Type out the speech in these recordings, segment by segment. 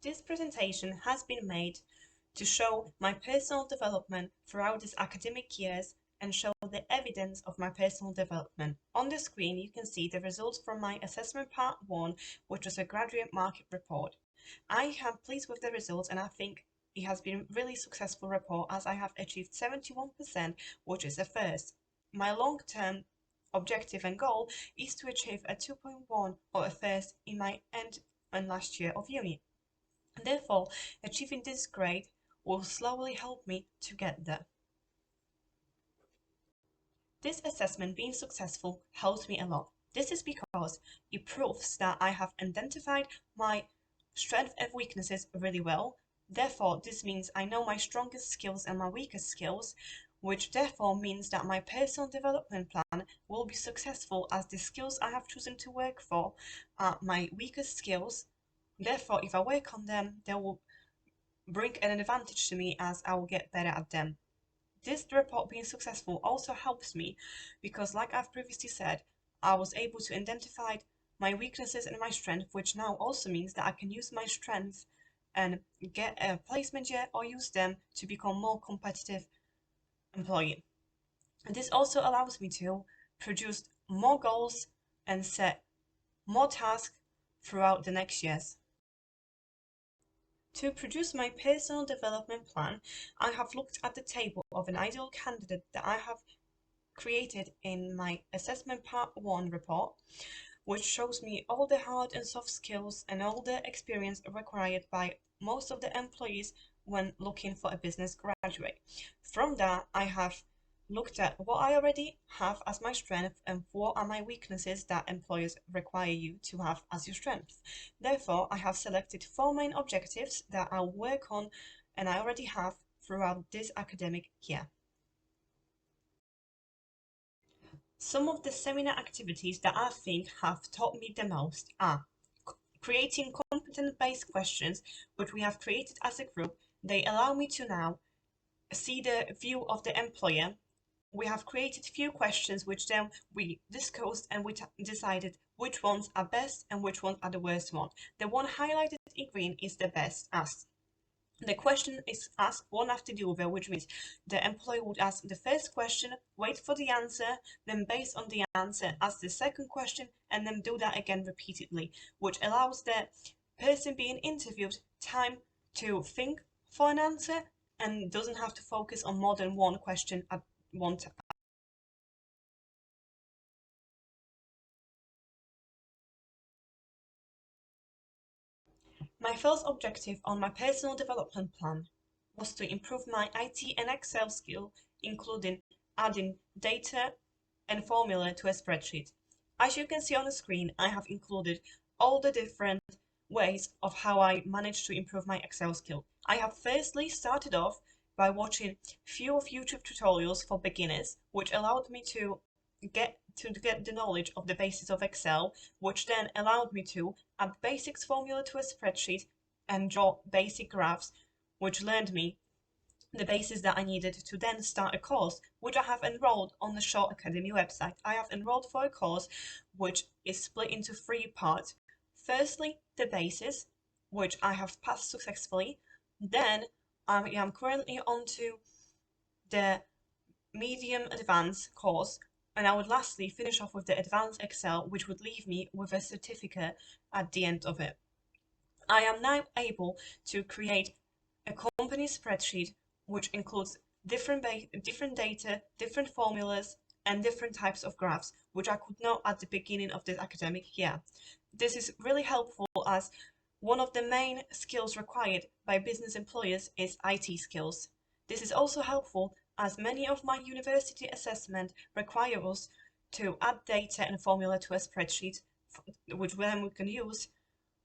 This presentation has been made to show my personal development throughout these academic years and show the evidence of my personal development. On the screen, you can see the results from my assessment part 1, which was a graduate market report. I am pleased with the results and I think it has been a really successful report as I have achieved 71%, which is a first. My long-term objective and goal is to achieve a 2.1 or a first in my end and last year of uni. Therefore, achieving this grade will slowly help me to get there. This assessment being successful helps me a lot. This is because it proves that I have identified my strengths and weaknesses really well. Therefore, this means I know my strongest skills and my weakest skills, which therefore means that my personal development plan will be successful as the skills I have chosen to work for are my weakest skills. Therefore, if I work on them, they will bring an advantage to me as I will get better at them. This report being successful also helps me because, like I've previously said, I was able to identify my weaknesses and my strength, which now also means that I can use my strengths and get a placement year or use them to become more competitive employee. And this also allows me to produce more goals and set more tasks throughout the next years. To produce my personal development plan, I have looked at the table of an ideal candidate that I have created in my assessment part 1 report, which shows me all the hard and soft skills and all the experience required by most of the employees when looking for a business graduate. From that, I have looked at what I already have as my strength and what are my weaknesses that employers require you to have as your strength. Therefore, I have selected 4 main objectives that I'll work on and I already have throughout this academic year. Some of the seminar activities that I think have taught me the most are creating competent-based questions, which we have created as a group. They allow me to now see the view of the employer. We have created few questions which then we discussed and we decided which ones are best and which ones are the worst one. The one highlighted in green is the best asked. The question is asked one after the other, which means the employee would ask the first question, wait for the answer, then based on the answer ask the second question, and then do that again repeatedly, which allows the person being interviewed time to think for an answer and doesn't have to focus on more than one question at one time. My first objective on my personal development plan was to improve my IT and Excel skill, including adding data and formula to a spreadsheet. As you can see on the screen, I have included all the different ways of how I managed to improve my Excel skill. I have firstly started off by watching few of YouTube tutorials for beginners, which allowed me to get the knowledge of the basics of Excel, which then allowed me to add basics formula to a spreadsheet and draw basic graphs, which learned me the basis that I needed to then start a course, which I have enrolled on the Shaw Academy website. I have enrolled for a course which is split into 3 parts. Firstly, the basis, which I have passed successfully. Then I am currently on to the medium advanced course, and I would lastly finish off with the advanced Excel, which would leave me with a certificate at the end of it. I am now able to create a company spreadsheet which includes different data, different formulas, and different types of graphs, which I could not at the beginning of this academic year. This is really helpful as one of the main skills required by business employers is IT skills. This is also helpful as many of my university assessment require us to add data and formula to a spreadsheet, which then we can use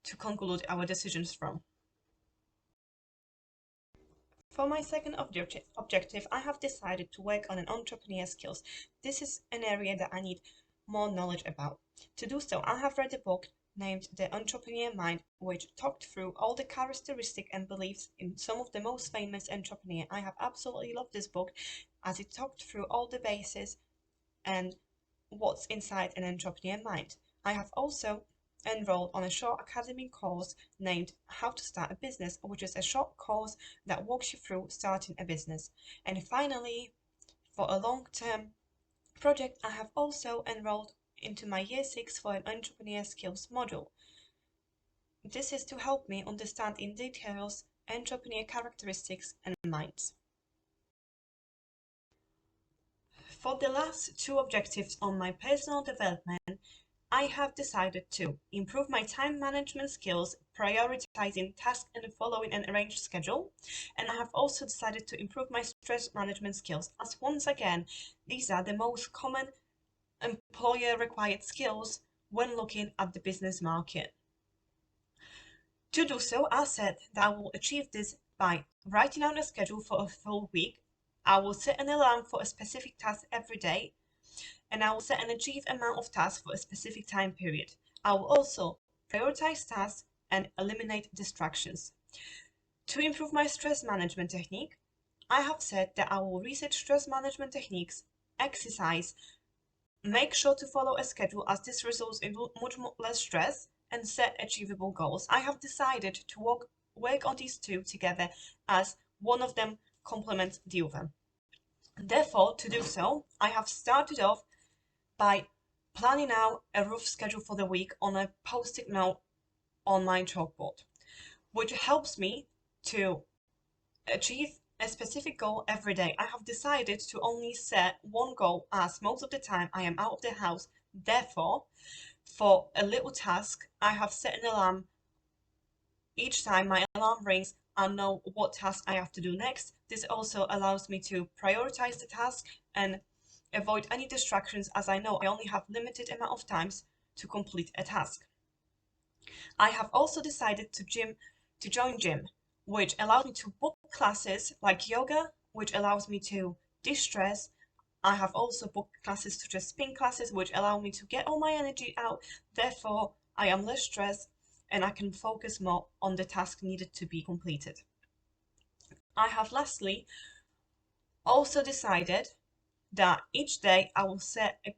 to conclude our decisions from. For my second objective, I have decided to work on an entrepreneur skills. This is an area that I need more knowledge about. To do so, I have read a book named The Entrepreneur Mind, which talked through all the characteristics and beliefs in some of the most famous entrepreneurs. I have absolutely loved this book as it talked through all the bases and what's inside an entrepreneur mind. I have also enrolled on a short academy course named How to Start a Business, which is a short course that walks you through starting a business. And finally, for a long-term project, I have also enrolled into my Year 6 for an entrepreneur skills module. This is to help me understand in details entrepreneur characteristics and minds. For the last two objectives on my personal development, I have decided to improve my time management skills, prioritizing tasks and following an arranged schedule. And I have also decided to improve my stress management skills, as once again, these are the most common employer required skills when looking at the business market. To do so, I said that I will achieve this by writing out a schedule for a full week. I will set an alarm for a specific task every day, and I will set an achieved amount of tasks for a specific time period. I will also prioritize tasks and eliminate distractions. To improve my stress management technique, I have said that I will research stress management techniques, exercise, make sure to follow a schedule as this results in much less stress, and set achievable goals. I have decided to work on these two together as one of them complements the other. Therefore, to do so, I have started off by planning out a rough schedule for the week on a post-it note on my chalkboard, which helps me to achieve a specific goal every day. I have decided to only set one goal as most of the time I am out of the house. Therefore, for a little task, I have set an alarm. Each time my alarm rings, I know what task I have to do next. This also allows me to prioritize the task and avoid any distractions, as I know I only have limited amount of times to complete a task. I have also decided to join gym, which allows me to book classes like yoga, which allows me to de-stress. I have also booked classes such as spin classes, which allow me to get all my energy out. Therefore, I am less stressed and I can focus more on the task needed to be completed. I have lastly also decided that each day I will set a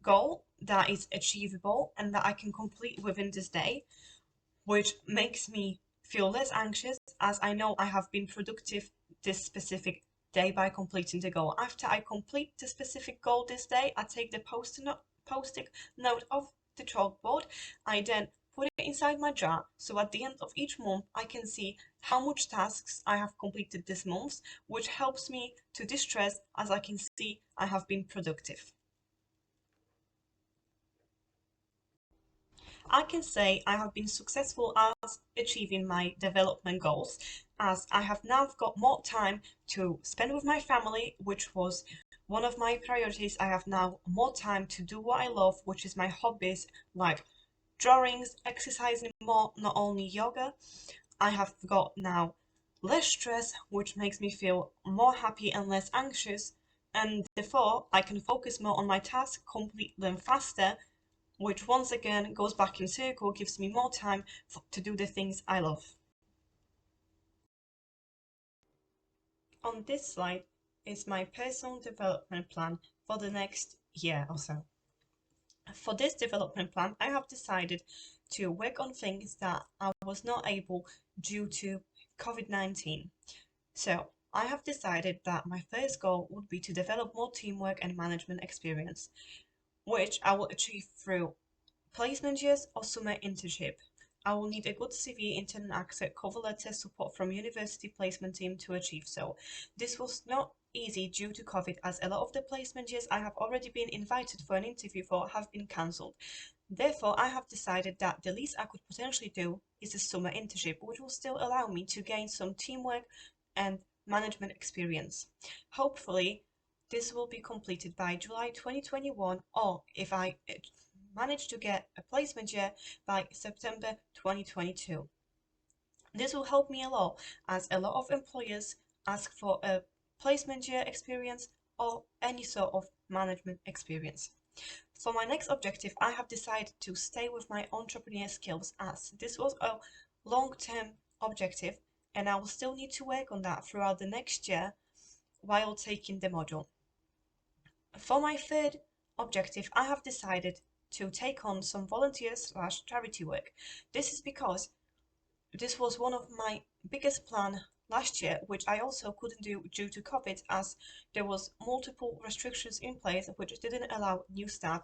goal that is achievable and that I can complete within this day, which makes me feel less anxious as I know I have been productive this specific day by completing the goal. After I complete the specific goal this day, I take the post-it note off the chalkboard. I then put it inside my jar, so at the end of each month I can see how much tasks I have completed this month, which helps me to de-stress as I can see I have been productive. I can say I have been successful at achieving my development goals, as I have now got more time to spend with my family, which was one of my priorities. I have now more time to do what I love, which is my hobbies like drawings, exercising more, not only yoga. I have got now less stress, which makes me feel more happy and less anxious, and therefore I can focus more on my tasks, complete them faster, which once again goes back in circle, gives me more time to do the things I love. On this slide is my personal development plan for the next year or so. For this development plan, I have decided to work on things that I was not able due to COVID-19. So I have decided that my first goal would be to develop more teamwork and management experience, which I will achieve through placement years or summer internship. I will need a good CV, internal access, cover letter, support from university placement team to achieve so. This was not easy due to COVID, as a lot of the placement years I have already been invited for an interview for have been cancelled. Therefore, I have decided that the least I could potentially do is a summer internship, which will still allow me to gain some teamwork and management experience. Hopefully, this will be completed by July 2021, or if I manage to get a placement year, by September 2022. This will help me a lot, as a lot of employers ask for a placement year experience or any sort of management experience. For my next objective, I have decided to stay with my entrepreneur skills, as this was a long-term objective and I will still need to work on that throughout the next year while taking the module. For my third objective, I have decided to take on some volunteer/charity work. This is because this was one of my biggest plan last year, which I also couldn't do due to COVID, as there was multiple restrictions in place which didn't allow new staff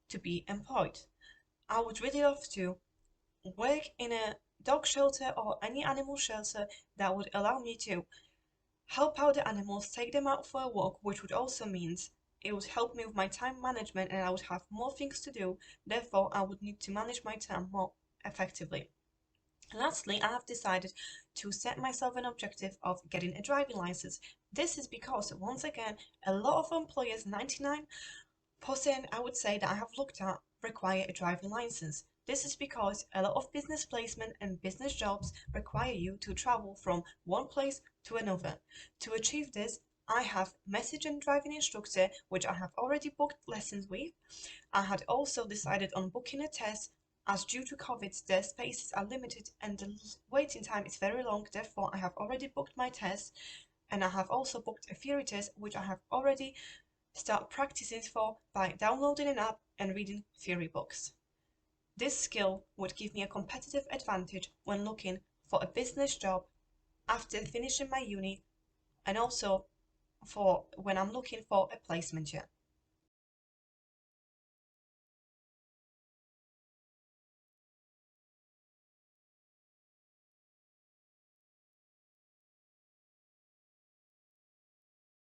to be employed. I would really love to work in a dog shelter or any animal shelter that would allow me to help out the animals, take them out for a walk, which would also means it would help me with my time management and I would have more things to do. Therefore, I would need to manage my time more effectively. Lastly, I have decided to set myself an objective of getting a driving license. This is because, once again, a lot of employers, 99% I would say that I have looked at, require a driving license. This is because a lot of business placement and business jobs require you to travel from one place to another. To achieve this, I have messaged a driving instructor, which I have already booked lessons with. I had also decided on booking a test, as due to COVID, the spaces are limited and the waiting time is very long. Therefore, I have already booked my test, and I have also booked a theory test, which I have already started practicing for by downloading an app and reading theory books. This skill would give me a competitive advantage when looking for a business job after finishing my uni, and also for when I'm looking for a placement year.